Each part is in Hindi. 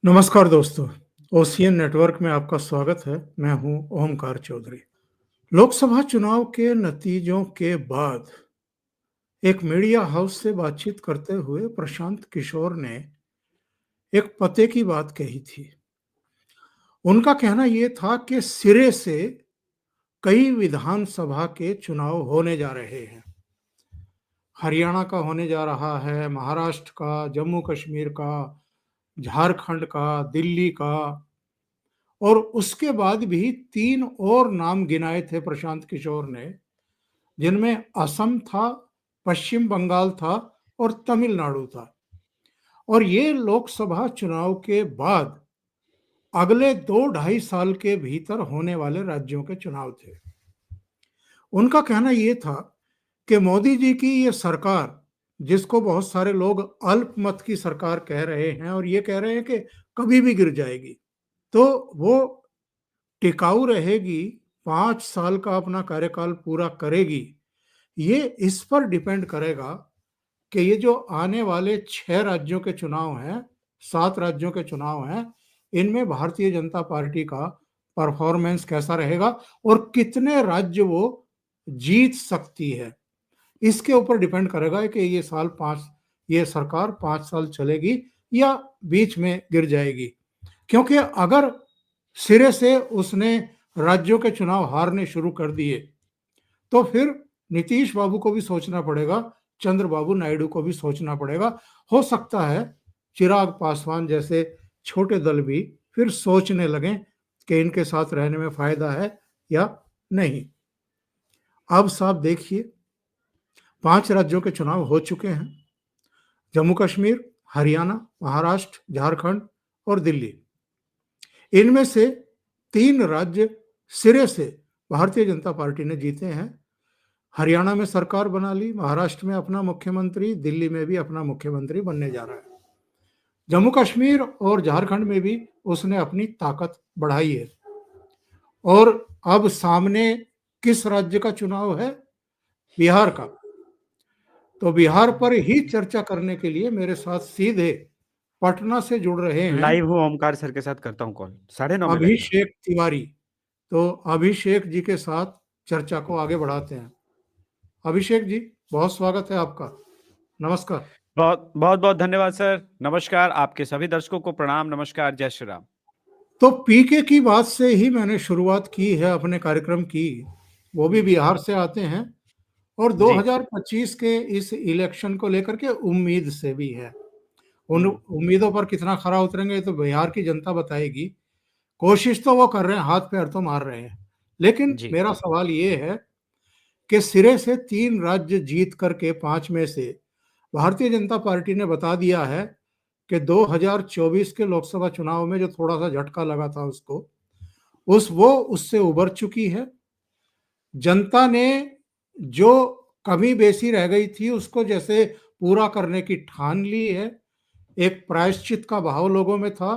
नमस्कार दोस्तों, ओशियन नेटवर्क में आपका स्वागत है। मैं हूं ओमकार चौधरी। लोकसभा चुनाव के नतीजों के बाद एक मीडिया हाउस से बातचीत करते हुए प्रशांत किशोर ने एक पते की बात कही थी। उनका कहना यह था कि सिरे से कई विधानसभा के चुनाव होने जा रहे हैं। हरियाणा का होने जा रहा है, महाराष्ट्र का, जम्मू कश्मीर का, झारखंड का, दिल्ली का, और उसके बाद भी 3 और नाम गिनाए थे प्रशांत किशोर ने, जिनमें असम था, पश्चिम बंगाल था और तमिलनाडु था। और ये लोकसभा चुनाव के बाद अगले 2-2.5 साल के भीतर होने वाले राज्यों के चुनाव थे। उनका कहना ये था कि मोदी जी की ये सरकार, जिसको बहुत सारे लोग अल्पमत की सरकार कह रहे हैं और ये कह रहे हैं कि कभी भी गिर जाएगी, तो वो टिकाऊ रहेगी, 5 साल का अपना कार्यकाल पूरा करेगी। ये इस पर डिपेंड करेगा कि ये जो आने वाले 6 राज्यों के चुनाव हैं, 7 राज्यों के चुनाव हैं, इनमें भारतीय जनता पार्टी का परफॉर्मेंस कैसा रहेगा और कितने राज्य वो जीत सकती है। इसके ऊपर डिपेंड करेगा कि ये सरकार 5 साल चलेगी या बीच में गिर जाएगी। क्योंकि अगर सिरे से उसने राज्यों के चुनाव हारने शुरू कर दिए, तो फिर नीतीश बाबू को भी सोचना पड़ेगा, चंद्रबाबू नायडू को भी सोचना पड़ेगा। हो सकता है चिराग पासवान जैसे छोटे दल भी फिर सोचने लगें कि इनके साथ रहने में फायदा है या नहीं। अब साहब देखिए, 5 राज्यों के चुनाव हो चुके हैं। जम्मू कश्मीर, हरियाणा, महाराष्ट्र, झारखंड और दिल्ली। इनमें से 3 राज्य सिरे से भारतीय जनता पार्टी ने जीते हैं। हरियाणा में सरकार बना ली, महाराष्ट्र में अपना मुख्यमंत्री, दिल्ली में भी अपना मुख्यमंत्री बनने जा रहा है। जम्मू कश्मीर और झारखंड में भी उसने अपनी ताकत बढ़ाई है। और अब सामने किस राज्य का चुनाव है? बिहार का। तो बिहार पर ही चर्चा करने के लिए मेरे साथ सीधे पटना से जुड़ रहे हैं लाइव हूँ, ओमकार सर के साथ करता हूँ कॉल, 9:30 में लगेगा। अभिषेक तिवारी। तो अभिषेक जी के साथ चर्चा को आगे बढ़ाते हैं। अभिषेक जी, बहुत स्वागत है आपका। नमस्कार। बहुत बहुत बहुत धन्यवाद सर। नमस्कार, आपके सभी दर्शकों को प्रणाम, नमस्कार, जय श्री राम। तो पीके की बात से ही मैंने शुरुआत की है अपने कार्यक्रम की। वो भी बिहार से आते हैं और जी। 2025 के इस इलेक्शन को लेकर के उम्मीद से भी है। उन हम्म, उम्मीदों पर कितना खरा उतरेंगे तो बिहार की जनता बताएगी। कोशिश तो वो कर रहे हैं, हाथ पैर तो मार रहे हैं। लेकिन जी। मेरा सवाल ये है कि सिरे से 3 राज्य जीत करके 5 में से भारतीय जनता पार्टी ने बता दिया है कि 2024 के लोकसभा चुनाव में जो थोड़ा सा झटका लगा था वो उससे उबर चुकी है। जनता ने जो कमी बेसी रह गई थी उसको जैसे पूरा करने की ठान ली है। एक प्रायश्चित का भाव लोगों में था।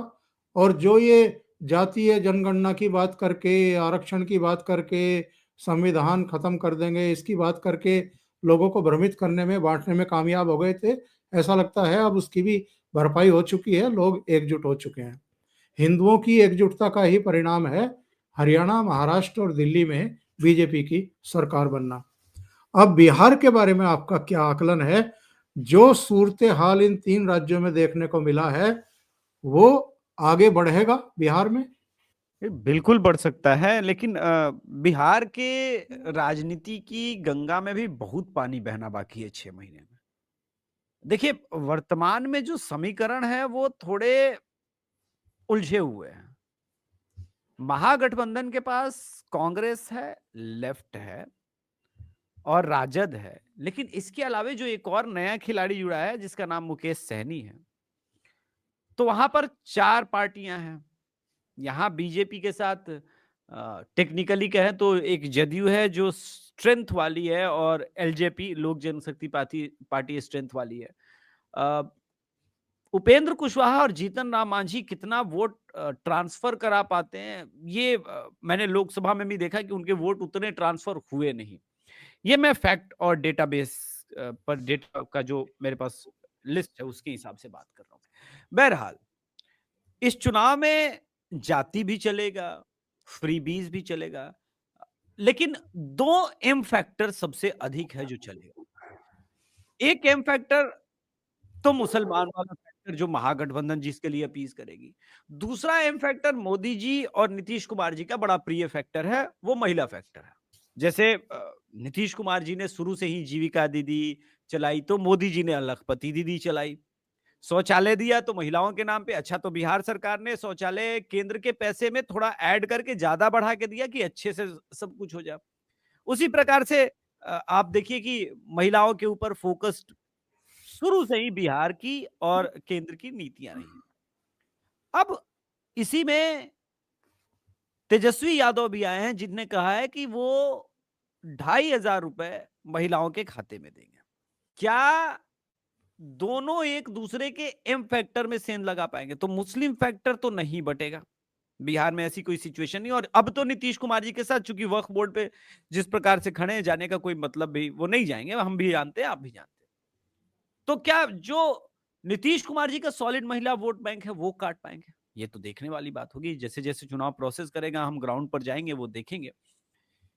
और जो ये जातीय जनगणना की बात करके, आरक्षण की बात करके, संविधान खत्म कर देंगे इसकी बात करके लोगों को भ्रमित करने में, बांटने में कामयाब हो गए थे, ऐसा लगता है अब उसकी भी भरपाई हो चुकी है। लोग एकजुट हो चुके हैं। हिंदुओं की एकजुटता का ही परिणाम है हरियाणा, महाराष्ट्र और दिल्ली में बीजेपी की सरकार बनना। अब बिहार के बारे में आपका क्या आकलन है? जो सूरत हाल इन 3 राज्यों में देखने को मिला है, वो आगे बढ़ेगा बिहार में? ये बिल्कुल बढ़ सकता है, लेकिन बिहार के राजनीति की गंगा में भी बहुत पानी बहना बाकी है 6 महीने में। देखिए, वर्तमान में जो समीकरण है वो थोड़े उलझे हुए हैं। महागठबंधन के पास कांग्रेस है, लेफ्ट है और राजद है, लेकिन इसके अलावे जो एक और नया खिलाड़ी जुड़ा है जिसका नाम मुकेश सहनी है, तो वहां पर 4 पार्टियां हैं। यहां बीजेपी के साथ टेक्निकली कहें तो एक जदयू है जो स्ट्रेंथ वाली है, और एलजेपी लोक जनशक्ति पार्टी पार्टी स्ट्रेंथ वाली है। अ, उपेंद्र कुशवाहा और जीतन राम मांझी कितना वोट ट्रांसफर करा पाते हैं, ये मैंने लोकसभा में भी देखा कि उनके वोट उतने ट्रांसफर हुए नहीं। ये मैं फैक्ट और डेटाबेस पर डेटा का जो मेरे पास लिस्ट है उसके हिसाब से बात कर रहा हूँ। बहरहाल, इस चुनाव में जाति भी चलेगा, फ्रीबीज भी चलेगा, लेकिन 2 एम फैक्टर सबसे अधिक है जो चलेगा। एक एम फैक्टर तो मुसलमान वाला फैक्टर जो महागठबंधन जिसके लिए अपील करेगी। दूसरा एम फैक्टर मोदी जी और नीतीश कुमार जी का बड़ा प्रिय फैक्टर है, वो महिला फैक्टर है। जैसे नीतीश कुमार जी ने शुरू से ही जीविका दीदी चलाई, तो मोदी जी ने लखपति दीदी चलाई। शौचालय दिया तो महिलाओं के नाम पे। अच्छा, तो बिहार सरकार ने शौचालय केंद्र के पैसे में थोड़ा ऐड करके ज्यादा बढ़ा के दिया कि अच्छे से सब कुछ हो जाए। उसी प्रकार से आप देखिए कि महिलाओं के ऊपर फोकस्ड शुरू से ही बिहार की और केंद्र की नीतियां रही। अब इसी में तेजस्वी यादव भी आए हैं जिनने कहा है कि वो 2,500 रुपए महिलाओं के खाते में देंगे। क्या दोनों एक दूसरे के एम फैक्टर में सेंध लगा पाएंगे? तो मुस्लिम फैक्टर तो नहीं बटेगा। बिहार में ऐसी कोई सिचुएशन नहीं। और अब तो नीतीश कुमार जी के साथ चूंकि वक्फ बोर्ड पे जिस प्रकार से खड़े हैं, जाने का कोई मतलब भी वो नहीं जाएंगे। हम भी जानते हैं, आप भी जानते हैं। तो क्या जो नीतीश कुमार जी का सॉलिड महिला वोट बैंक है वो काट पाएंगे? ये तो देखने वाली बात होगी। जैसे जैसे चुनाव प्रोसेस करेगा, हम ग्राउंड पर जाएंगे, वो देखेंगे।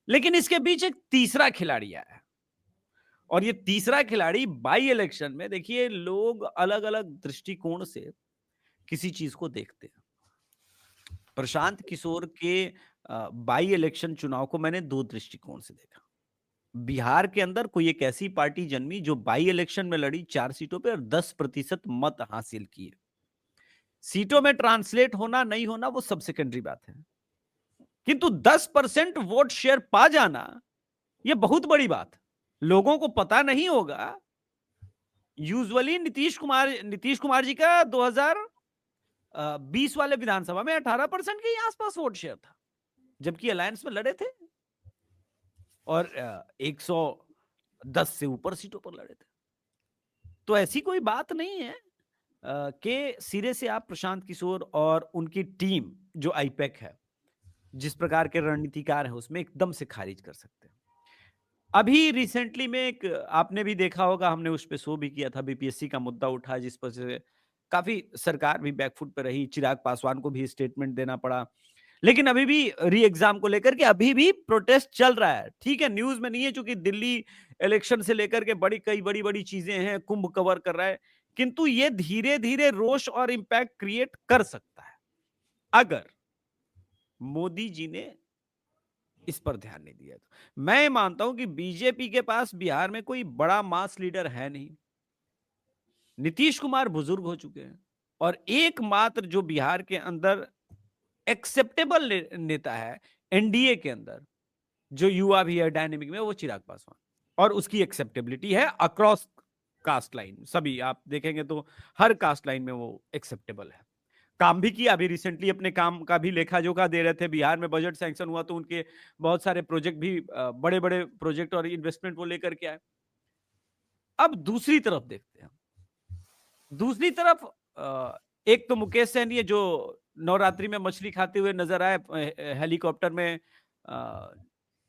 लेकिन इसके बीच एक तीसरा खिलाड़ी आया है, और ये तीसरा खिलाड़ी बाई इलेक्शन में, देखिए, लोग अलग अलग दृष्टिकोण से किसी चीज को देखते हैं। प्रशांत किशोर के बाई इलेक्शन चुनाव को मैंने 2 दृष्टिकोण से देखा। बिहार के अंदर कोई एक ऐसी पार्टी जन्मी जो बाई इलेक्शन में लड़ी 4 सीटों पे और 10% मत हासिल किए। सीटों में ट्रांसलेट होना नहीं होना वो सब सेकेंडरी बात है, किंतु 10% वोट शेयर पा जाना ये बहुत बड़ी बात है। लोगों को पता नहीं होगा। यूजुअली नीतीश कुमार जी का 2020 वाले विधानसभा में 18% के आसपास वोट शेयर था, जबकि अलायंस में लड़े थे और 110 से ऊपर सीटों पर लड़े थे। तो ऐसी कोई बात नहीं है कि सिरे से आप प्रशांत किशोर और उनकी टीम जो आईपैक है, जिस प्रकार के रणनीतिकार है, उसमें एकदम से खारिज कर सकते हैं। अभी रिसेंटली में एक आपने भी देखा होगा, हमने उस पे शो भी किया था, बीपीएससी का मुद्दा उठा, जिस पर से काफी सरकार भी बैकफुट पे रही। चिराग पासवान को भी स्टेटमेंट देना पड़ा। लेकिन अभी भी री एग्जाम को लेकर के अभी भी प्रोटेस्ट चल रहा है। ठीक है, न्यूज में नहीं है, क्योंकि दिल्ली इलेक्शन से लेकर के कई बड़ी बड़ी चीजें हैं, कुंभ कवर कर रहा है, किंतु ये धीरे धीरे रोष और इंपैक्ट क्रिएट कर सकता है अगर मोदी जी ने इस पर ध्यान नहीं दिया। तो मैं मानता हूं कि बीजेपी के पास बिहार में कोई बड़ा मास लीडर है नहीं। नीतीश कुमार बुजुर्ग हो चुके हैं, और एकमात्र जो बिहार के अंदर एक्सेप्टेबल नेता है एनडीए के अंदर, जो युवा भी है डायनेमिक में, वो चिराग पासवान। और उसकी एक्सेप्टेबिलिटी है अक्रॉस कास्ट लाइन। सभी आप देखेंगे तो हर कास्ट लाइन में वो एक्सेप्टेबल है। काम भी किया। अभी रिसेंटली अपने काम का भी लेखा जोखा दे रहे थे। बिहार में बजट सैंक्शन हुआ तो उनके बहुत सारे प्रोजेक्ट भी, बड़े बड़े प्रोजेक्ट और इन्वेस्टमेंट वो लेकर के आए। अब दूसरी तरफ देखते हैं। दूसरी तरफ एक तो मुकेश सहनी है, जो नवरात्रि में मछली खाते हुए नजर आए हेलीकॉप्टर में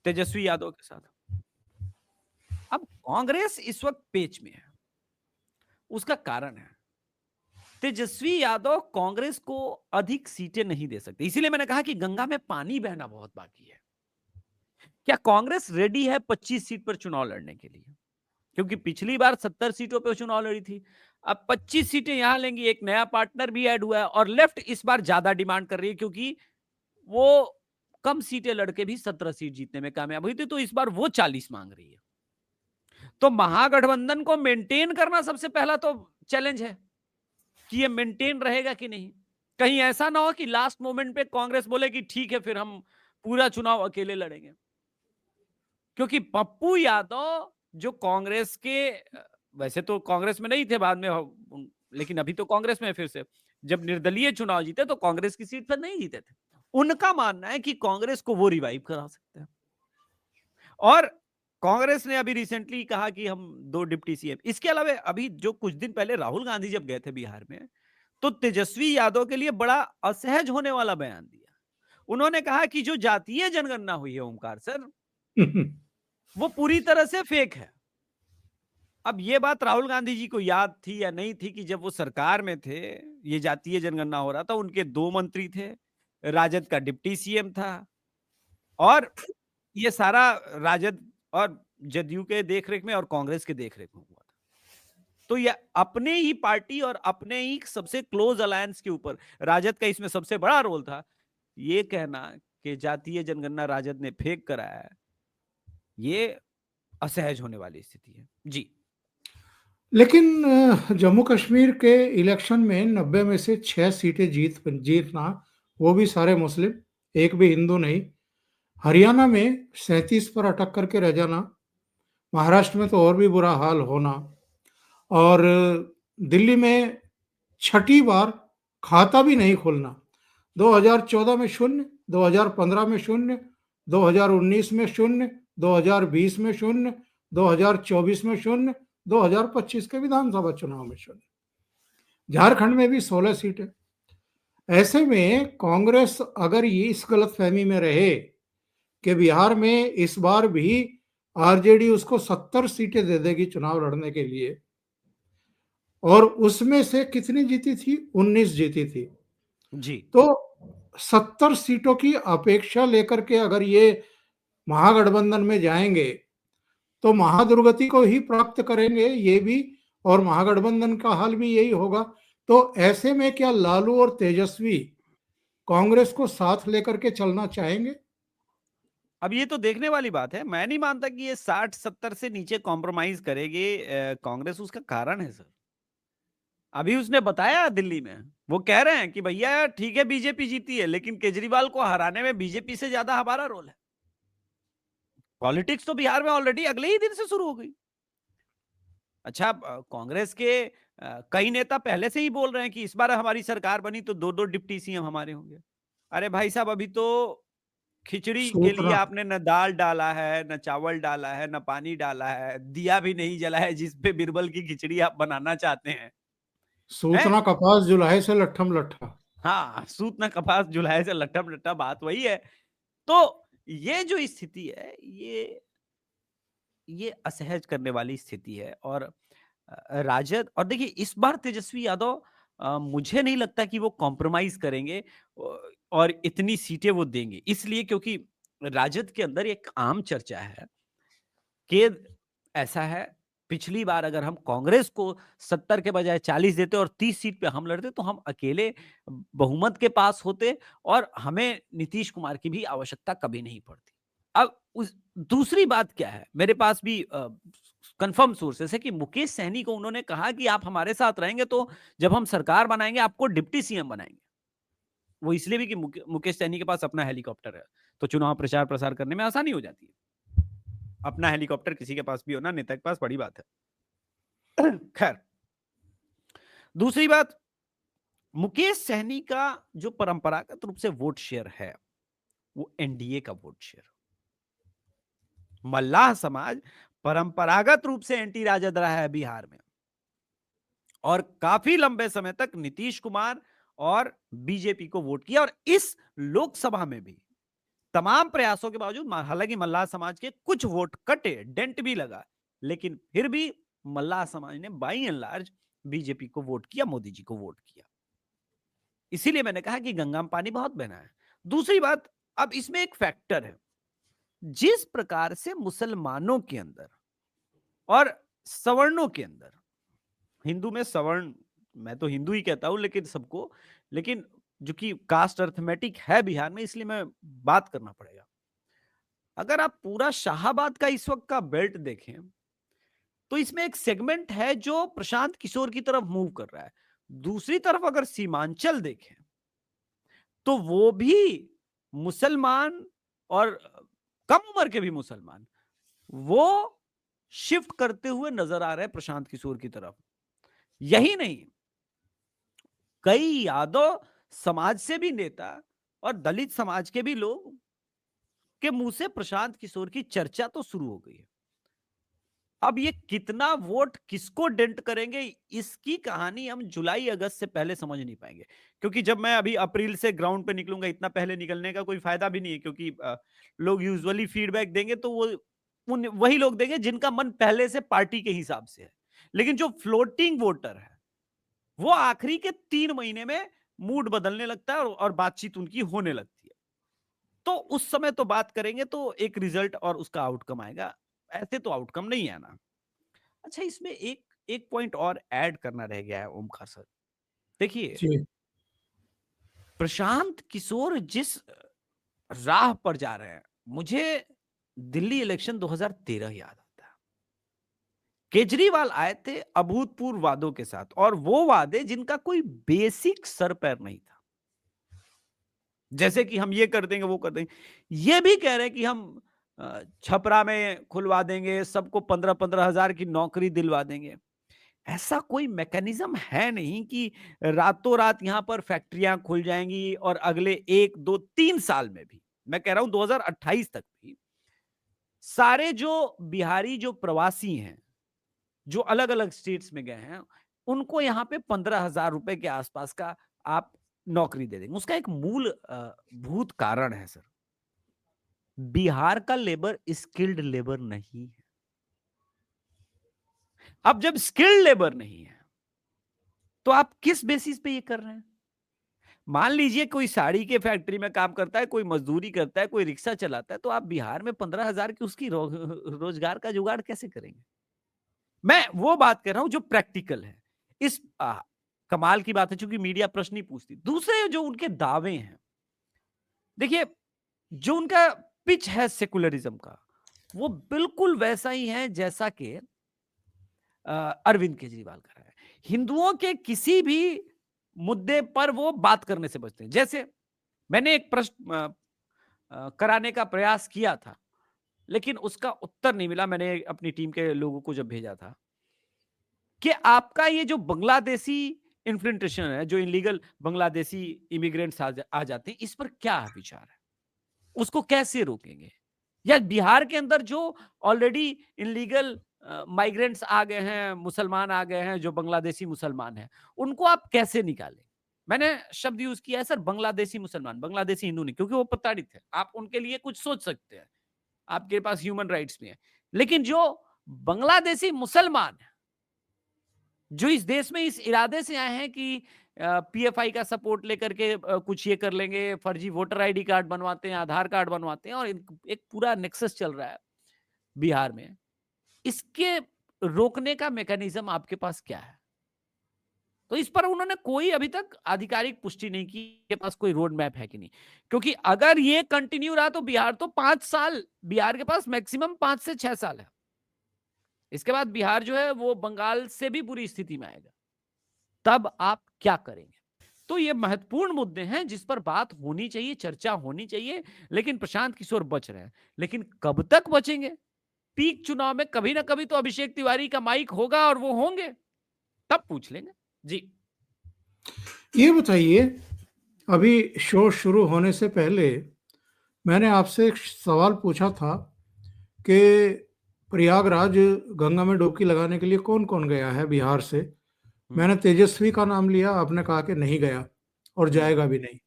तेजस्वी यादव के साथ। अब कांग्रेस इस वक्त पेच में है। उसका कारण है तेजस्वी यादव कांग्रेस को अधिक सीटें नहीं दे सकते। इसीलिए मैंने कहा कि गंगा में पानी बहना बहुत बाकी है। क्या कांग्रेस रेडी है 25 सीट पर चुनाव लड़ने के लिए? क्योंकि पिछली बार 70 सीटों पर चुनाव लड़ी थी। अब 25 सीटें यहां लेंगी। एक नया पार्टनर भी ऐड हुआ है, और लेफ्ट इस बार ज्यादा डिमांड कर रही है, क्योंकि वो कम सीटें लड़के भी 17 सीट जीतने में कामयाब हुई थी, तो इस बार वो 40 मांग रही है। तो महागठबंधन को मेंटेन करना सबसे पहला तो चैलेंज है कि ये मेंटेन रहेगा कि नहीं। कहीं ऐसा ना हो कि लास्ट मोमेंट पे कांग्रेस बोले कि ठीक है, फिर हम पूरा चुनाव अकेले लड़ेंगे। क्योंकि पप्पू यादव जो कांग्रेस के, वैसे तो कांग्रेस में नहीं थे, बाद में, लेकिन अभी तो कांग्रेस में फिर से, जब निर्दलीय चुनाव जीते तो कांग्रेस की सीट पर नहीं जीते थे। उनका मानना है कि कांग्रेस को वो रिवाइव करा सकते हैं। और कांग्रेस ने अभी रिसेंटली कहा कि हम 2 डिप्टी सीएम। इसके अलावा अभी जो कुछ दिन पहले राहुल गांधी जब गए थे बिहार में, तो तेजस्वी यादव के लिए बड़ा असहज होने वाला बयान दिया। उन्होंने कहा कि जो जातीय जनगणना हुई है ओमकार सर, वो पूरी तरह से फेक है। अब ये बात राहुल गांधी जी को याद थी या नहीं थी कि जब वो सरकार में थे, ये जातीय जनगणना हो रहा था, उनके 2 मंत्री थे, राजद का डिप्टी सीएम था और ये सारा राजद और जदयू के देखरेख में और कांग्रेस के देखरेख में हुआ था। तो ये अपने ही पार्टी और अपने ही सबसे क्लोज अलायंस के ऊपर राजद का इसमें सबसे बड़ा रोल था। ये कहना कि जातीय जनगणना राजद ने फेक कराया है, ये असहज होने वाली स्थिति है। जी। लेकिन जम्मू कश्मीर के इलेक्शन में 90 में से 6 सीटें जीतना, वो भी सारे मुस्लिम, एक भी हिंदू नहीं। हरियाणा में 37 पर अटक करके रह जाना, महाराष्ट्र में तो और भी बुरा हाल होना, और दिल्ली में छठी बार खाता भी नहीं खोलना। 2014 में शून्य, 2015 में शून्य, 2019 में शून्य, 2020 में शून्य, 2024 में शून्य, 2025 के विधानसभा चुनाव में शून्य। झारखंड में भी 16 सीटें। ऐसे में कांग्रेस अगर ये इस गलतफहमी में रहे कि बिहार में इस बार भी आरजेडी उसको 70 सीटें दे देगी चुनाव लड़ने के लिए, और उसमें से कितनी जीती थी? 19 जीती थी। जी। तो 70 सीटों की अपेक्षा लेकर के अगर ये महागठबंधन में जाएंगे तो महादुर्गति को ही प्राप्त करेंगे ये भी, और महागठबंधन का हाल भी यही होगा। तो ऐसे में क्या लालू और तेजस्वी कांग्रेस को साथ लेकर के चलना चाहेंगे? अब ये तो देखने वाली बात है। मैं नहीं मानता कि ये 60-70 से नीचे कॉम्प्रोमाइज करेगी कांग्रेस। उसका कारण है सर, अभी उसने बताया दिल्ली में, वो कह रहे हैं कि भैया ठीक है बीजेपी जीती है, लेकिन केजरीवाल को हराने में बीजेपी से ज्यादा हमारा रोल है। पॉलिटिक्स तो बिहार में ऑलरेडी अगले ही दिन से शुरू हो गई। अच्छा, कांग्रेस के कई नेता पहले से ही बोल रहे हैं कि इस बार हमारी सरकार बनी तो 2-2 डिप्टी सीएम हमारे होंगे। अरे भाई साहब, अभी तो खिचड़ी के लिए सूतना आपने न दाल डाला है, न चावल डाला है, न पानी डाला है, दिया भी नहीं जला है जिस पे बीरबल की खिचड़ी आप बनाना चाहते हैं। हैं? सूतना कपास जुलाहे से लट्ठम लट्ठा। हाँ, सूत न कपास जुलाहे से लट्ठम लट्ठा, बात वही है। तो ये जो स्थिति है, ये असहज करने वाली स्थिति है। और राजद, और देखिए इस बार तेजस्वी यादव, मुझे नहीं लगता कि वो कॉम्प्रोमाइज करेंगे और इतनी सीटें वो देंगे, इसलिए क्योंकि राजद के अंदर एक आम चर्चा है कि ऐसा है, पिछली बार अगर हम कांग्रेस को 70 के बजाय 40 देते और 30 सीट पे हम लड़ते तो हम अकेले बहुमत के पास होते और हमें नीतीश कुमार की भी आवश्यकता कभी नहीं पड़ती। अब उस दूसरी बात क्या है, मेरे पास भी कंफर्म सोर्सेस है कि मुकेश सहनी को उन्होंने कहा कि आप हमारे साथ रहेंगे तो जब हम सरकार बनाएंगे आपको डिप्टी सीएम बनाएंगे। वो इसलिए भी कि मुकेश सहनी के पास अपना हेलीकॉप्टर है, तो चुनाव प्रचार प्रसार करने में आसानी हो जाती है। अपना हेलीकॉप्टर किसी के पास भी होना नेता के पास बड़ी बात है। खैर, दूसरी बात, मुकेश सहनी का जो परंपरागत रूप से वोट शेयर है वो एनडीए का वोट शेयर। मल्लाह समाज परंपरागत रूप से एंटी राजद रहा है बिहार में और काफी लंबे समय तक नीतीश कुमार और बीजेपी को वोट किया। और इस लोकसभा में भी तमाम प्रयासों के बावजूद, हालांकि मल्लाह समाज के कुछ वोट कटे, डेंट भी लगा, लेकिन फिर भी मल्लाह समाज ने बाई एंड लार्ज बीजेपी को वोट किया, मोदी जी को वोट किया। इसीलिए मैंने कहा कि गंगा में पानी बहुत बहना है। दूसरी बात, अब इसमें एक फैक्टर है, जिस प्रकार से मुसलमानों के अंदर और सवर्णों के अंदर, हिंदू में सवर्ण, मैं तो हिंदू ही कहता हूं लेकिन सबको, लेकिन जो कि कास्ट अर्थमेटिक है बिहार में, इसलिए मैं बात करना पड़ेगा। अगर आप पूरा शाहाबाद का इस वक्त का बेल्ट देखें तो इसमें एक सेगमेंट है जो प्रशांत किशोर की तरफ मूव कर रहा है। दूसरी तरफ अगर सीमांचल देखें तो वो भी मुसलमान, और कम उम्र के भी मुसलमान, वो शिफ्ट करते हुए नजर आ रहे हैं प्रशांत किशोर की तरफ। यही नहीं, कई यादव समाज से भी नेता और दलित समाज के भी लोग के मुंह से प्रशांत किशोर की चर्चा तो शुरू हो गई है। अब ये कितना वोट किसको डेंट करेंगे, इसकी कहानी हम जुलाई अगस्त से पहले समझ नहीं पाएंगे, क्योंकि जब मैं अभी अप्रैल से ग्राउंड पे निकलूंगा, इतना पहले निकलने का कोई फायदा भी नहीं है, क्योंकि लोग यूजुअली फीडबैक देंगे तो वो वही लोग देंगे जिनका मन पहले से पार्टी के हिसाब से है। लेकिन जो फ्लोटिंग वोटर है, वो आखिरी के 3 महीने में मूड बदलने लगता है और बातचीत उनकी होने लगती है। तो उस समय तो बात करेंगे तो एक रिजल्ट और उसका आउटकम आएगा। ऐसे तो आउटकम नहीं आना। अच्छा, इसमें एक एक पॉइंट और ऐड करना रह गया है ओमकार सर। देखिए, जी, प्रशांत किशोर जिस राह पर जा रहे हैं, मुझे दिल्ली इलेक्शन 2013 याद आता है। केजरीवाल आए थे अभूतपूर्व वादों के साथ, और वो वादे जिनका कोई बेसिक सर पैर नहीं था। जैसे कि हम ये कर देंगे, वो कर देंगे। ये भी कह रहे हैं कि हम छपरा में खुलवा देंगे, सबको 15-15 हजार की नौकरी दिलवा देंगे। ऐसा कोई मैकेनिज्म है नहीं कि रातों रात यहां पर फैक्ट्रियां खुल जाएंगी और अगले 1, 2, 3 साल में भी, मैं कह रहा हूं 2028 तक भी, सारे जो बिहारी जो प्रवासी हैं, जो अलग अलग स्टेट्स में गए हैं, उनको यहां पे 15,000 रुपए के आसपास का आप नौकरी दे देंगे। उसका एक मूल भूत कारण है सर, बिहार का लेबर स्किल्ड लेबर नहीं है। अब जब स्किल्ड लेबर नहीं है, तो आप किस बेसिस पे ये कर रहे हैं? मान लीजिए कोई साड़ी के फैक्ट्री में काम करता है, कोई मजदूरी करता है, कोई रिक्शा चलाता है, तो आप बिहार में 15,000 की उसकी रोजगार का जुगाड़ कैसे करेंगे? मैं वो बात कर रहा हूं जो प्रैक्टिकल है। इस कमाल की बात है, चूंकि मीडिया प्रश्न नहीं पूछती। दूसरे जो उनके दावे हैं, देखिए, जो उनका पिच है सेकुलरिज्म का, वो बिल्कुल वैसा ही है जैसा कि अरविंद केजरीवाल कर रहा है। हिंदुओं के किसी भी मुद्दे पर वो बात करने से बचते हैं। जैसे मैंने एक प्रश्न कराने का प्रयास किया था, लेकिन उसका उत्तर नहीं मिला। मैंने अपनी टीम के लोगों को जब भेजा था कि आपका ये जो बांग्लादेशी इन्फिल्ट्रेशन है, जो इलीगल बांग्लादेशी इमिग्रेंट्स आ जाते हैं, इस पर क्या विचार है? उसको कैसे रोकेंगे? या बिहार के अंदर जो ऑलरेडी इलीगल माइग्रेंट्स आ गए हैं, मुसलमान आ गए हैं, जो बांग्लादेशी मुसलमान हैं, उनको आप कैसे निकालें? मैंने शब्द यूज किया है सर, बांग्लादेशी मुसलमान, बांग्लादेशी हिंदू नहीं, क्योंकि वो प्रताड़ित है। आप उनके लिए कुछ सोच सकते हैं, आपके पास ह्यूमन राइट्स भी है। लेकिन जो बांग्लादेशी मुसलमान है, जो इस देश में इस इरादे से आए हैं कि पीएफआई का सपोर्ट लेकर के कुछ ये कर लेंगे, फर्जी वोटर आईडी कार्ड बनवाते हैं, आधार कार्ड बनवाते हैं, और एक पूरा नेक्सस चल रहा है बिहार में। इसके रोकने का मैकेनिज्म आपके पास क्या है? तो इस पर उन्होंने कोई अभी तक आधिकारिक पुष्टि नहीं की, के पास कोई रोड मैप है कि नहीं। क्योंकि अगर ये कंटिन्यू रहा तो बिहार तो 5 साल, बिहार के पास मैक्सिमम 5 से 6 साल है। इसके बाद बिहार जो है वो बंगाल से भी बुरी स्थिति में आएगा। तब आप क्या करेंगे? तो ये महत्वपूर्ण मुद्दे हैं जिस पर बात होनी चाहिए, चर्चा होनी चाहिए। लेकिन प्रशांत किशोर बच रहे हैं, लेकिन कब तक बचेंगे? पीक चुनाव में कभी ना कभी तो अभिषेक तिवारी का माइक होगा और वो होंगे, तब पूछ लेंगे। जी, ये बताइए, अभी शो शुरू होने से पहले मैंने आपसे एक सवाल पूछा था कि प्रयागराज गंगा में डुबकी लगाने के लिए कौन-कौन गया है बिहार से? हम्म, मैंने तेजस्वी का नाम लिया, आपने कहा कि नहीं गया और हम्म, जाएगा भी नहीं।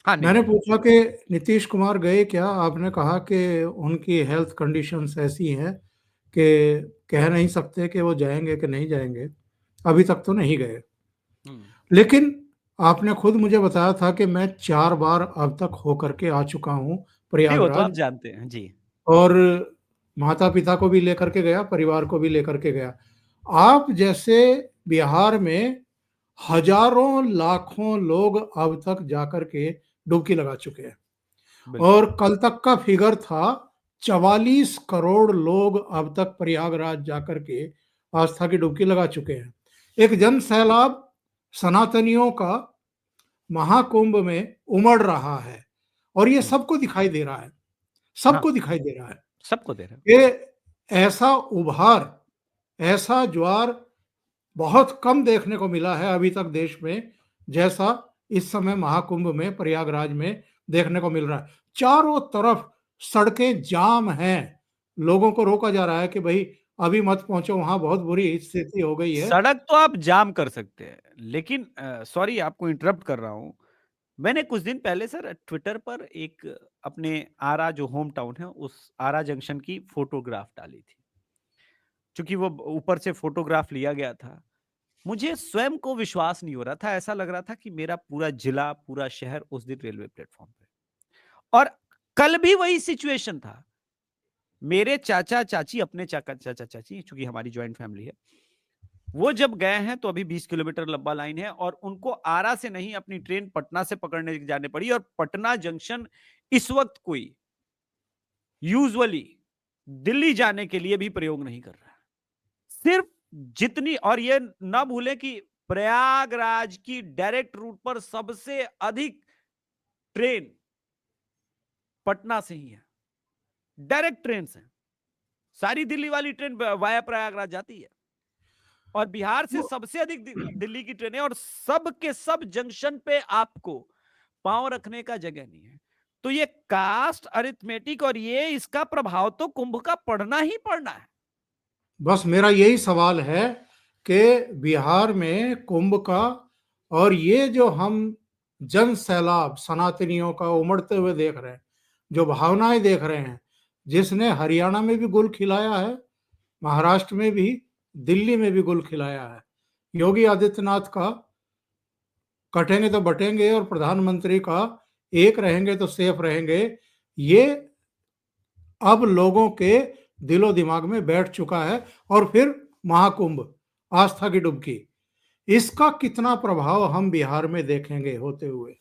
हाँ, नहीं मैंने गया। पूछा कि नीतीश कुमार गए क्या? आपने कहा कि उनकी हेल्थ कंडीशंस ऐसी हैं कि कह नहीं सकते कि वो जाएँगे कि नहीं जाएँगे। अभी तक तो नहीं गए। हम्म, लेकिन आपने खुद मुझे बताया था कि मैं 4 बार अब तक होकर के आ चुका हूँ नहीं, वो तो प्रयागराज, आप जानते हैं। जी, और माता-पिता को भी लेकर के गया, परिवार को भी लेकर के गया। आप जैसे बिहार में हज़ारों, लाखों लोग अब तक जाकर के डुबकी लगा चुके हैं, बिल्कुल। और कल तक का फिगर था 44 करोड़ लोग अब तक प्रयागराज जाकर के आस्था की डुबकी लगा चुके हैं। एक जन सैलाब सनातनियों का महाकुंभ में उमड़ रहा है, और ये हम्म, सबको दिखाई दे रहा है, हाँ, सबको दिखाई दे रहा है। सबको दे रहे हैं। ये ऐसा उभार, ऐसा ज्वार बहुत कम देखने को मिला है अभी तक देश में, जैसा इस समय महाकुंभ में प्रयागराज में देखने को मिल रहा है। चारों तरफ सड़कें जाम हैं, लोगों को रोका जा रहा है कि भाई अभी मत पहुंचो, वहां बहुत बुरी स्थिति हो गई है। सड़क तो आप जाम कर सकते हैं, लेकिन सॉरी आपको इंटरप्ट कर रहा हूं। मैंने कुछ दिन पहले सर ट्विटर पर एक अपने आरा जो होम टाउन है, उस आरा जंक्शन की फोटोग्राफ डाली थी। क्योंकि वो ऊपर से फोटोग्राफ लिया गया था। मुझे स्वयं को विश्वास नहीं हो रहा था, ऐसा लग रहा था कि मेरा पूरा जिला, पूरा शहर उस दिन रेलवे प्लेटफ़ॉर्म पे। और कल भी वही सिचुएशन था। मेरे चाचा-चाची, अपने चाचा-चाची, चूँकि हमारी जॉइंट फैमिली है, वो जब गए हैं तो अभी 20 किलोमीटर लंबा लाइन है और उनको आरा से नहीं अपनी ट्रेन पटना से पकड़ने जानी पड़ी और पटना जंक्शन इस वक़्त कोई यूजुअली दिल्ली जाने के लिए भी प्रयोग नहीं कर रहा है। सिर्फ जितनी, और ये ना भूलें कि प्रयागराज की डायरेक्ट रूट पर सबसे अधिक ट्रेन पटना से ही है। डायरेक्ट ट्रेन से सारी दिल्ली वाली ट्रेन वाया प्रयागराज जाती है और बिहार से तो सबसे अधिक दिल्ली की ट्रेन है और सब के सब जंक्शन पे आपको पांव रखने का जगह नहीं है। तो ये कास्ट अरिथमेटिक और ये इसका प्रभाव तो कुंभ का पड़ना ही पड़ना है। बस मेरा यही सवाल है कि बिहार में कुंभ का और ये जो हम जन सैलाब सनातनियों का उमड़ते हुए देख रहे हैं, जो भावनाएं देख रहे हैं, जिसने हरियाणा में भी गुल खिलाया है, महाराष्ट्र में भी, दिल्ली में भी गुल खिलाया है। योगी आदित्यनाथ का कटेंगे तो बटेंगे और प्रधानमंत्री का एक रहेंगे तो सेफ रहेंगे, ये अब लोगों के दिलो दिमाग में बैठ चुका है। और फिर महाकुंभ, आस्था की डुबकी, इसका कितना प्रभाव हम बिहार में देखेंगे होते हुए?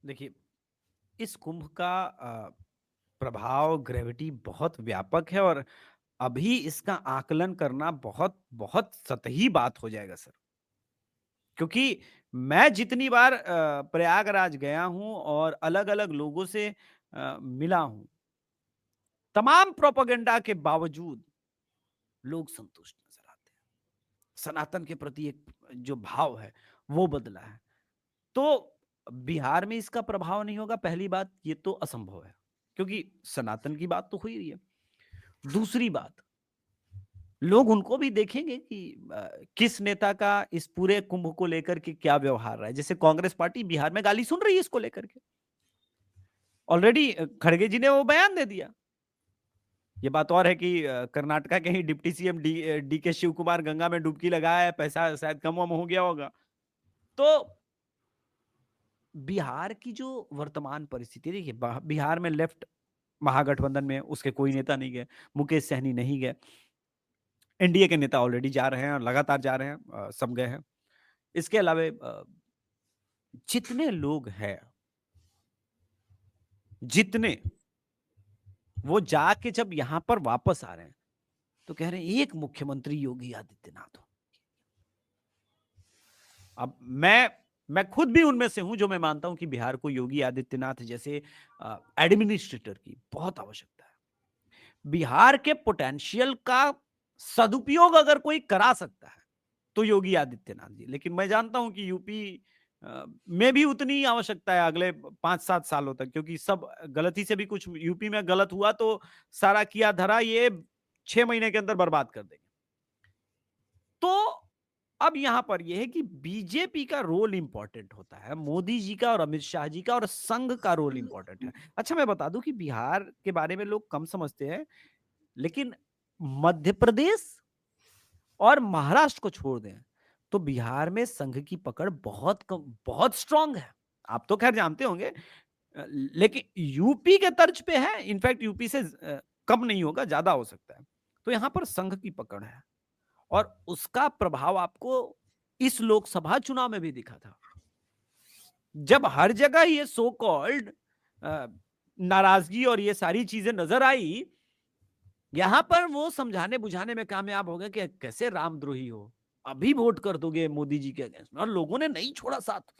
देखिए, इस कुंभ का प्रभाव, ग्रेविटी बहुत व्यापक है और अभी इसका आकलन करना बहुत बहुत सतही बात हो जाएगा सर। क्योंकि मैं जितनी बार प्रयागराज गया हूं और अलग-अलग लोगों से मिला हूं, तमाम प्रोपेगेंडा के बावजूद लोग संतुष्ट नजर आते हैं। सनातन के प्रति एक जो भाव है वो बदला है। तो बिहार में इसका प्रभाव नहीं होगा, पहली बात ये तो असंभव है क्योंकि सनातन की बात तो हुई रही है। दूसरी बात, लोग उनको भी देखेंगे कि किस नेता का इस पूरे कुंभ को लेकर के क्या व्यवहार रहा है। जैसे कांग्रेस पार्टी बिहार में गाली सुन रही है इसको लेकर के। ऑलरेडी खड़गे जी ने वो बयान दे दिया। ये बात और है कि कर्नाटका के ही डिप्टी सीएम डी के शिव कुमार गंगा में डुबकी लगाया है, पैसा शायद कम वम हो गया होगा। तो बिहार की जो वर्तमान परिस्थिति देखिए, बिहार में लेफ्ट महागठबंधन में उसके कोई नेता नहीं गए, मुकेश सहनी नहीं गए। एनडीए के नेता ऑलरेडी जा रहे हैं और लगातार जा रहे हैं, सब गए हैं। इसके अलावा जितने लोग हैं, जितने वो जाके जब यहां पर वापस आ रहे हैं तो कह रहे हैं एक मुख्यमंत्री योगी आदित्यनाथ हो। अब मैं खुद भी उनमें से हूं जो मैं मानता हूं कि बिहार को योगी आदित्यनाथ जैसे एडमिनिस्ट्रेटर की बहुत आवश्यकता है। बिहार के पोटेंशियल का सदुपयोग अगर कोई करा सकता है तो योगी आदित्यनाथ जी। लेकिन मैं जानता हूं कि यूपी में भी उतनी ही आवश्यकता है अगले 5-7 सालों तक, क्योंकि सब गलती से भी कुछ यूपी में गलत हुआ तो सारा किया धरा ये 6 महीने के अंदर बर्बाद कर देंगे। तो अब यहां पर यह है कि बीजेपी का रोल इंपॉर्टेंट होता है, मोदी जी का और अमित शाह जी का और संघ का रोल इंपॉर्टेंट है। अच्छा, मैं बता दूं कि बिहार के बारे में लोग कम समझते हैं, लेकिन मध्य प्रदेश और महाराष्ट्र को छोड़ दें तो बिहार में संघ की पकड़ बहुत कम, बहुत स्ट्रांग है। आप तो खैर जानते होंगे, लेकिन यूपी के तर्ज पे है। इनफैक्ट यूपी से कम नहीं होगा, ज्यादा हो सकता है। तो यहां पर संघ की पकड़ है और उसका प्रभाव आपको इस लोकसभा चुनाव में भी दिखा था, जब हर जगह ये सो कॉल्ड नाराजगी और ये सारी चीजें नजर आई। यहां पर वो समझाने बुझाने में कामयाब हो गए कि कैसे रामद्रोही हो, अभी वोट कर दोगे मोदी जी के अगेंस्ट में, और लोगों ने नहीं छोड़ा साथ।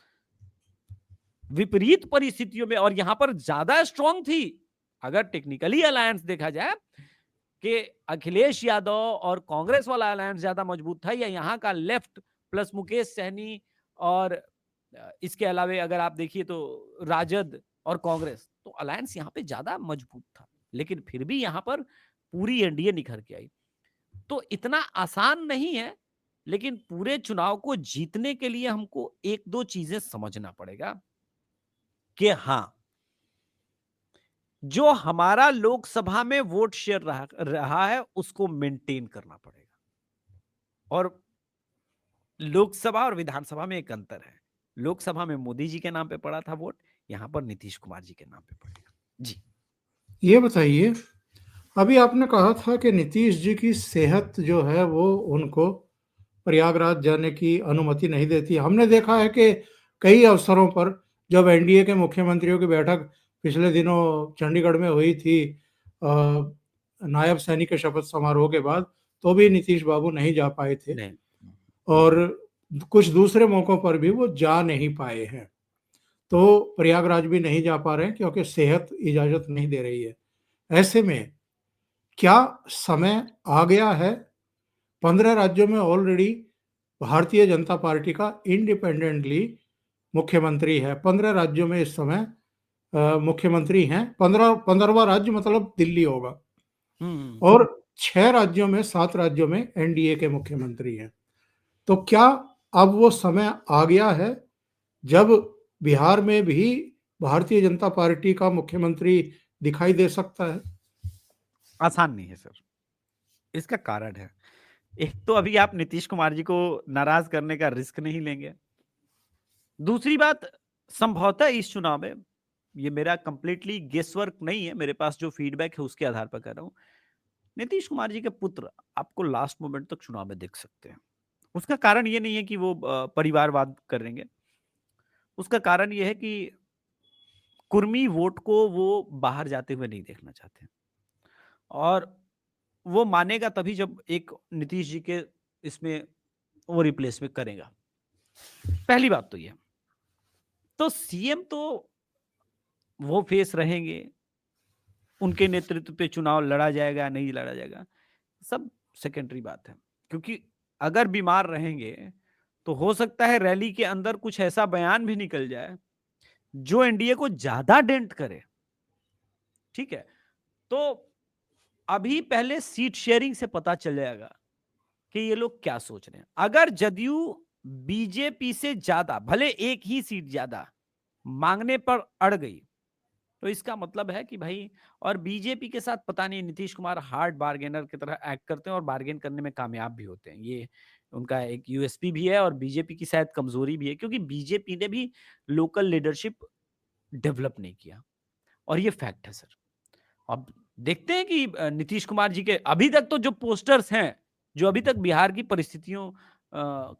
विपरीत परिस्थितियों में, और यहां पर ज्यादा स्ट्रांग थी अगर टेक्निकली अलायंस देखा जाए कि अखिलेश यादव और कांग्रेस वाला अलायंस ज्यादा मजबूत था या यहाँ का लेफ्ट प्लस मुकेश सहनी और इसके अलावा अगर आप देखिए तो राजद और कांग्रेस, तो अलायंस यहाँ पे ज्यादा मजबूत था। लेकिन फिर भी यहाँ पर पूरी एनडीए निखर के आई। तो इतना आसान नहीं है, लेकिन पूरे चुनाव को जीतने के लिए हमको एक दो चीजें समझना पड़ेगा कि हाँ, जो हमारा लोकसभा में वोट शेयर रहा है उसको मेंटेन करना पड़ेगा। और लोकसभा और विधानसभा में एक अंतर है। लोकसभा में मोदी जी के नाम पे पड़ा था वोट, यहां पर नीतीश कुमार जी के नाम पे पड़ेगा। जी। ये बताइए, अभी आपने कहा था कि नीतीश जी की सेहत जो है वो उनको प्रयागराज जाने की अनुमति नहीं देती। हमने देखा है कि कई अवसरों पर जब एनडीए के मुख्यमंत्रियों की बैठक पिछले दिनों चंडीगढ़ में हुई थी, नायब सैनिक के शपथ समारोह के बाद, तो भी नीतीश बाबू नहीं जा पाए थे नहीं। और कुछ दूसरे मौकों पर भी वो जा नहीं पाए हैं। तो प्रयागराज भी नहीं जा पा रहे हैं क्योंकि सेहत इजाज़त नहीं दे रही है। ऐसे में क्या समय आ गया है? 15 राज्यों में ऑलरेडी भारतीय जनता पार्टी का इंडिपेंडेंटली मुख्यमंत्री है। 15 राज्यों में इस समय मुख्यमंत्री हैं। 15वां राज्य मतलब दिल्ली होगा और 6 राज्यों में 7 राज्यों में एनडीए के मुख्यमंत्री हैं। तो क्या अब वो समय आ गया है जब बिहार में भी भारतीय जनता पार्टी का मुख्यमंत्री दिखाई दे सकता है? आसान नहीं है सर। इसका कारण है, एक तो अभी आप नीतीश कुमार जी को नाराज करने का रिस्क नहीं लेंगे। दूसरी बात, संभवतः इस चुनाव में, ये मेरा कंप्लीटली गेस वर्क नहीं है, मेरे पास जो फीडबैक है उसके आधार पर कह रहा हूं, नीतीश कुमार जी के पुत्र आपको लास्ट मोमेंट तक चुनाव में देख सकते हैं। उसका कारण ये नहीं है कि वो परिवारवाद करेंगे। उसका कारण ये है कि कुर्मी वोट को वो बाहर जाते हुए नहीं देखना चाहते। और वो मानेगा तभी जब एक नीतीश जी के इसमें वो रिप्लेसमेंट करेगा। पहली बात तो ये। तो सीएम तो वो फेस रहेंगे, उनके नेतृत्व पे चुनाव लड़ा जाएगा नहीं लड़ा जाएगा, सब सेकेंडरी बात है। क्योंकि अगर बीमार रहेंगे तो हो सकता है रैली के अंदर कुछ ऐसा बयान भी निकल जाए जो एनडीए को ज्यादा डेंट करे। ठीक है, तो अभी पहले सीट शेयरिंग से पता चल जाएगा कि ये लोग क्या सोच रहे हैं। अगर जदयू बीजेपी से ज्यादा, भले एक ही सीट ज्यादा मांगने पर अड़ गई, तो इसका मतलब है कि भाई, और बीजेपी के साथ पता नहीं नीतीश कुमार हार्ड बार्गेनर की तरह एक्ट करते हैं और बार्गेन करने में कामयाब भी होते हैं। ये उनका एक यूएसपी भी है और बीजेपी की शायद कमजोरी भी है, क्योंकि बीजेपी ने भी लोकल लीडरशिप डेवलप नहीं किया, और ये फैक्ट है सर। अब देखते हैं कि नीतीश कुमार जी के अभी तक तो जो पोस्टर्स हैं, जो अभी तक बिहार की परिस्थितियों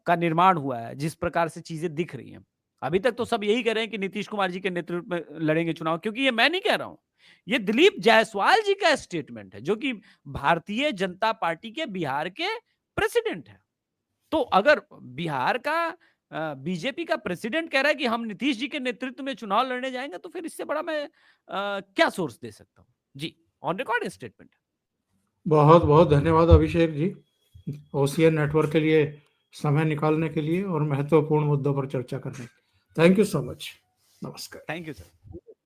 का निर्माण हुआ है, जिस प्रकार से चीजें दिख रही हैं, अभी तक तो सब यही कह रहे हैं कि नीतीश कुमार जी के नेतृत्व में लड़ेंगे चुनाव। क्योंकि ये मैं नहीं कह रहा हूं, ये दिलीप जायसवाल जी का स्टेटमेंट है, जो कि भारतीय जनता पार्टी के बिहार के प्रेसिडेंट है। तो अगर बिहार का बीजेपी का प्रेसिडेंट कह रहा है कि हम नीतीश जी के नेतृत्व में चुनाव लड़ने जाएंगे, तो फिर इससे बड़ा मैं क्या सोर्स दे सकता हूं? जी, ऑन रिकॉर्ड स्टेटमेंट। बहुत बहुत धन्यवाद अभिषेक जी, ओशियन नेटवर्क के लिए समय निकालने के लिए और महत्वपूर्ण मुद्दों पर चर्चा करने के लिए। Thank you so much. नमस्कार। Thank you sir.